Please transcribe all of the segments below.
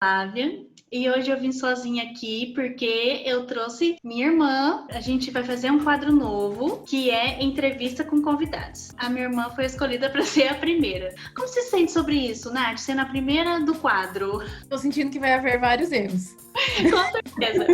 Flávia. E hoje eu vim sozinha aqui porque eu trouxe minha irmã. A gente vai fazer um quadro novo, que é entrevista com convidados. A minha irmã foi escolhida para ser a primeira. Como você se sente sobre isso, Nath? Sendo a primeira do quadro? Tô sentindo que vai haver vários erros. Com certeza.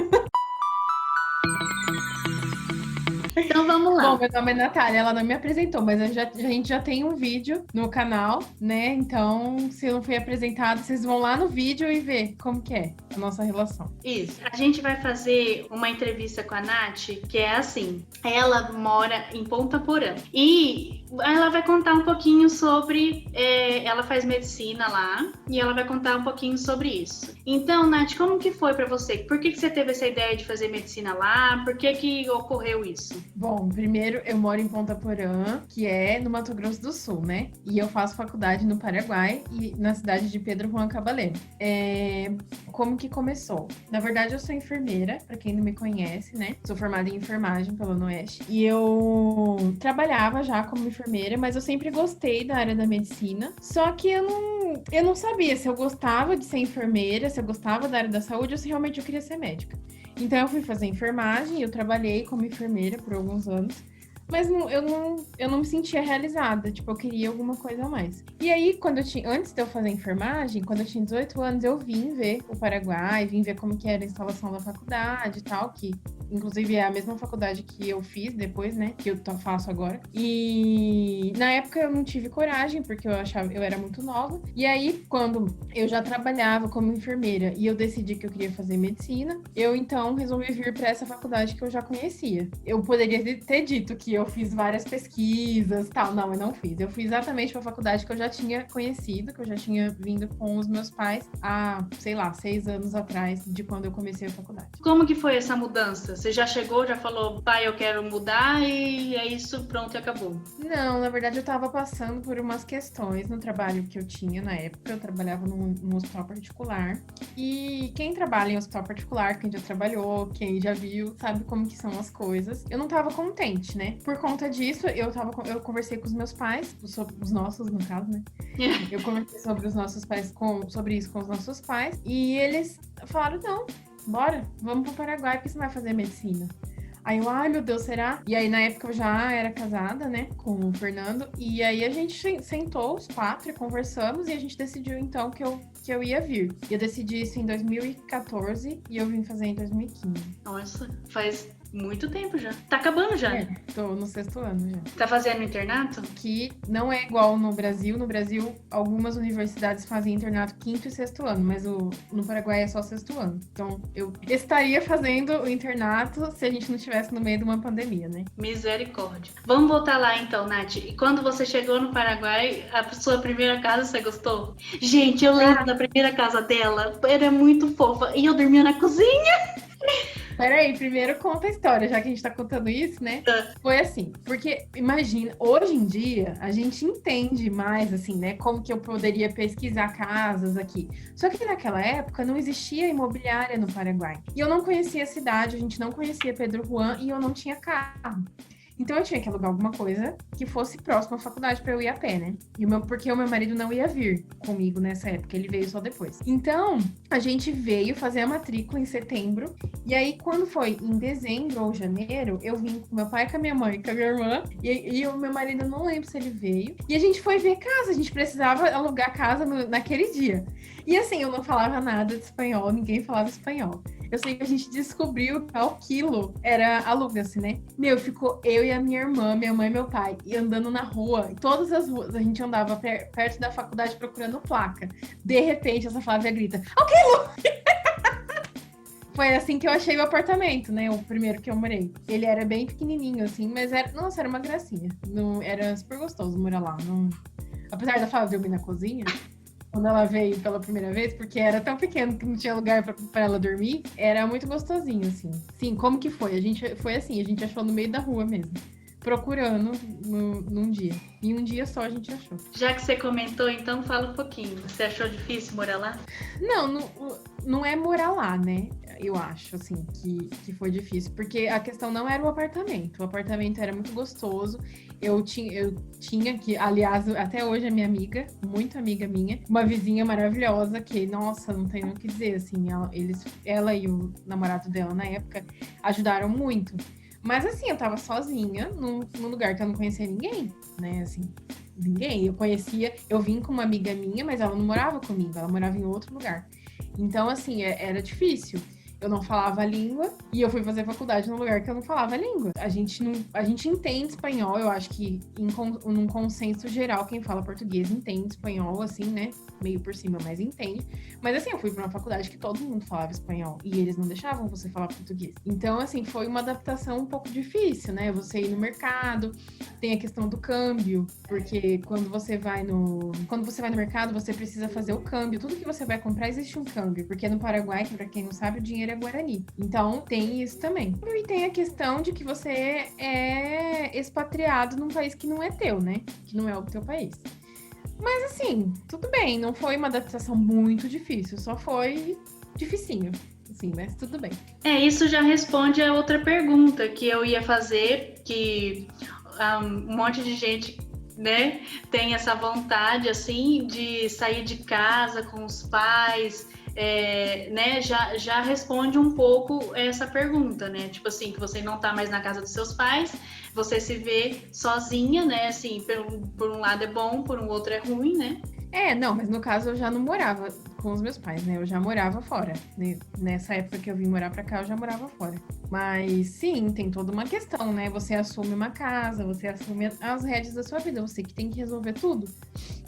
Então vamos lá. Bom, meu nome é Natália, ela não me apresentou, mas a gente já tem um vídeo no canal, né? Então, se eu não fui apresentado, vocês vão lá no vídeo e ver como que é a nossa relação. Isso. A gente vai fazer uma entrevista com a Nath, que é assim, ela mora em Ponta Porã. E ela vai contar um pouquinho sobre... ela faz medicina lá, e ela vai contar um pouquinho sobre isso. Então, Nath, como que foi pra você? Por que você teve essa ideia de fazer medicina lá? Por que ocorreu isso? Bom, primeiro eu moro em Ponta Porã, que é no Mato Grosso do Sul, né? E eu faço faculdade no Paraguai e na cidade de Pedro Juan Cabaleiro. Como que começou? Na verdade, eu sou enfermeira, para quem não me conhece, né? Sou formada em enfermagem pela UniOeste. E eu trabalhava já como enfermeira, mas eu sempre gostei da área da medicina. Só que eu não sabia se eu gostava de ser enfermeira, se eu gostava da área da saúde ou se realmente eu queria ser médica. Então eu fui fazer enfermagem, eu trabalhei como enfermeira por alguns anos, mas eu não me sentia realizada, tipo, eu queria alguma coisa a mais. E aí, antes de eu fazer enfermagem, quando eu tinha 18 anos, eu vim ver o Paraguai, vim ver como que era a instalação da faculdade e tal, que inclusive é a mesma faculdade que eu fiz depois, né, que eu faço agora. E na época eu não tive coragem, porque eu era muito nova. E aí, quando eu já trabalhava como enfermeira e eu decidi que eu queria fazer medicina, eu então resolvi vir para essa faculdade que eu já conhecia. Eu poderia ter dito que eu fiz várias pesquisas e tal. Não, eu não fiz. Eu fui exatamente para a faculdade que eu já tinha conhecido, que eu já tinha vindo com os meus pais há, sei lá, 6 anos atrás de quando eu comecei a faculdade. Como que foi essa mudança? Você já chegou, já falou, pai, eu quero mudar e é isso, pronto, e acabou? Não, na verdade eu tava passando por umas questões no trabalho que eu tinha na época. Eu trabalhava num hospital particular. E quem trabalha em hospital particular, quem já trabalhou, quem já viu, sabe como que são as coisas. Eu não tava contente, né? Por conta disso, eu conversei com os meus pais, os nossos, no caso, né? Eu conversei sobre os nossos pais, sobre isso com os nossos pais. E eles falaram, não, bora, vamos pro Paraguai, porque você vai fazer medicina. Aí eu, ai meu Deus, será? E aí na época eu já era casada, né, com o Fernando. E aí a gente sentou os 4 e conversamos e a gente decidiu então que eu ia vir. Eu decidi isso em 2014 e eu vim fazer em 2015. Nossa, faz muito tempo já. Tá acabando já. Tô no 6º ano já. Tá fazendo internato? Que não é igual no Brasil. No Brasil, algumas universidades fazem internato 5º e 6º ano, mas no Paraguai é só 6º ano. Então, eu estaria fazendo o internato se a gente não estivesse no meio de uma pandemia, né? Misericórdia. Vamos voltar lá então, Nath. E quando você chegou no Paraguai, a sua primeira casa, você gostou? Gente, eu lembro da primeira casa dela. Era muito fofa. E eu dormia na cozinha. Peraí, primeiro conta a história, já que a gente tá contando isso, né? Foi assim, porque imagina, hoje em dia a gente entende mais, assim, né? Como que eu poderia pesquisar casas aqui. Só que naquela época não existia imobiliária no Paraguai. E eu não conhecia a cidade, a gente não conhecia Pedro Juan e eu não tinha carro. Então eu tinha que alugar alguma coisa que fosse próximo à faculdade para eu ir a pé, né? Porque o meu marido não ia vir comigo nessa época, ele veio só depois. Então, a gente veio fazer a matrícula em setembro, e aí quando foi em dezembro ou janeiro, eu vim com meu pai, com a minha mãe, com a minha irmã, e o meu marido, não lembro se ele veio, e a gente foi ver casa, a gente precisava alugar casa naquele dia. E assim, eu não falava nada de espanhol, ninguém falava espanhol. Eu sei que a gente descobriu que ao quilo era aluga-se, né? Ficou eu e a minha irmã, minha mãe e meu pai, e andando na rua, todas as ruas, a gente andava perto da faculdade procurando placa. De repente, essa Flávia grita, ao quilo! Foi assim que eu achei o apartamento, né? O primeiro que eu morei. Ele era bem pequenininho, assim, mas era uma gracinha. Não, era super gostoso morar lá. Apesar da Flávia dormir na cozinha, quando ela veio pela primeira vez, porque era tão pequeno que não tinha lugar pra ela dormir, era muito gostosinho, assim. Sim, como que foi? Foi assim, a gente achou no meio da rua mesmo, procurando num dia. E um dia só a gente achou. Já que você comentou, então fala um pouquinho. Você achou difícil morar lá? Não é morar lá, né? Eu acho, assim, que foi difícil. Porque a questão não era o apartamento. O apartamento era muito gostoso. eu tinha que, aliás, até hoje é minha amiga, muito amiga minha, uma vizinha maravilhosa que, nossa, não tem nem o que dizer, assim, ela e o namorado dela na época ajudaram muito. Mas assim, eu tava sozinha num lugar que eu não conhecia ninguém, né? Assim, ninguém. Eu vim com uma amiga minha, mas ela não morava comigo, ela morava em outro lugar. Então, assim, era difícil. Eu não falava a língua e eu fui fazer faculdade num lugar que eu não falava a língua. A gente entende espanhol, eu acho que num consenso geral, quem fala português entende espanhol, assim, né? Meio por cima, mas entende. Mas assim, eu fui para uma faculdade que todo mundo falava espanhol e eles não deixavam você falar português. Então, assim, foi uma adaptação um pouco difícil, né? Você ir no mercado, tem a questão do câmbio, porque quando você vai no mercado, você precisa fazer o câmbio. Tudo que você vai comprar existe um câmbio, porque no Paraguai, que para quem não sabe, o dinheiro é Guarani. Então, tem isso também. E tem a questão de que você é expatriado num país que não é teu, né? Que não é o teu país. Mas assim, tudo bem, não foi uma adaptação muito difícil, só foi dificinho, assim, mas tudo bem. Isso já responde a outra pergunta que eu ia fazer, que um monte de gente, né, tem essa vontade, assim, de sair de casa com os pais, né, já responde um pouco essa pergunta, né, tipo assim, que você não tá mais na casa dos seus pais, você se vê sozinha, né, assim, por um lado é bom, por um outro é ruim, né? Não, mas no caso eu já não morava com os meus pais, né? Eu já morava fora. Né? Nessa época que eu vim morar pra cá, eu já morava fora. Mas sim, tem toda uma questão, né? Você assume uma casa, você assume as rédeas da sua vida, você que tem que resolver tudo.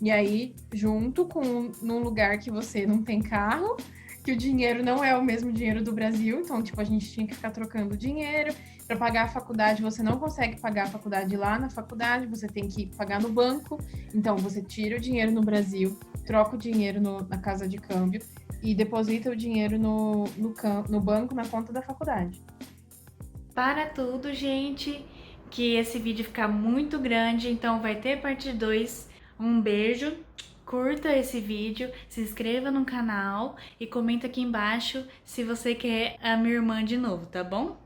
E aí, junto com num lugar que você não tem carro, que o dinheiro não é o mesmo dinheiro do Brasil, então, tipo, a gente tinha que ficar trocando dinheiro. Para pagar a faculdade, você não consegue pagar a faculdade lá na faculdade, você tem que pagar no banco. Então, você tira o dinheiro no Brasil, troca o dinheiro na casa de câmbio e deposita o dinheiro no banco, na conta da faculdade. Para tudo, gente, que esse vídeo ficar muito grande, então vai ter parte 2. Um beijo, curta esse vídeo, se inscreva no canal e comenta aqui embaixo se você quer a minha irmã de novo, tá bom?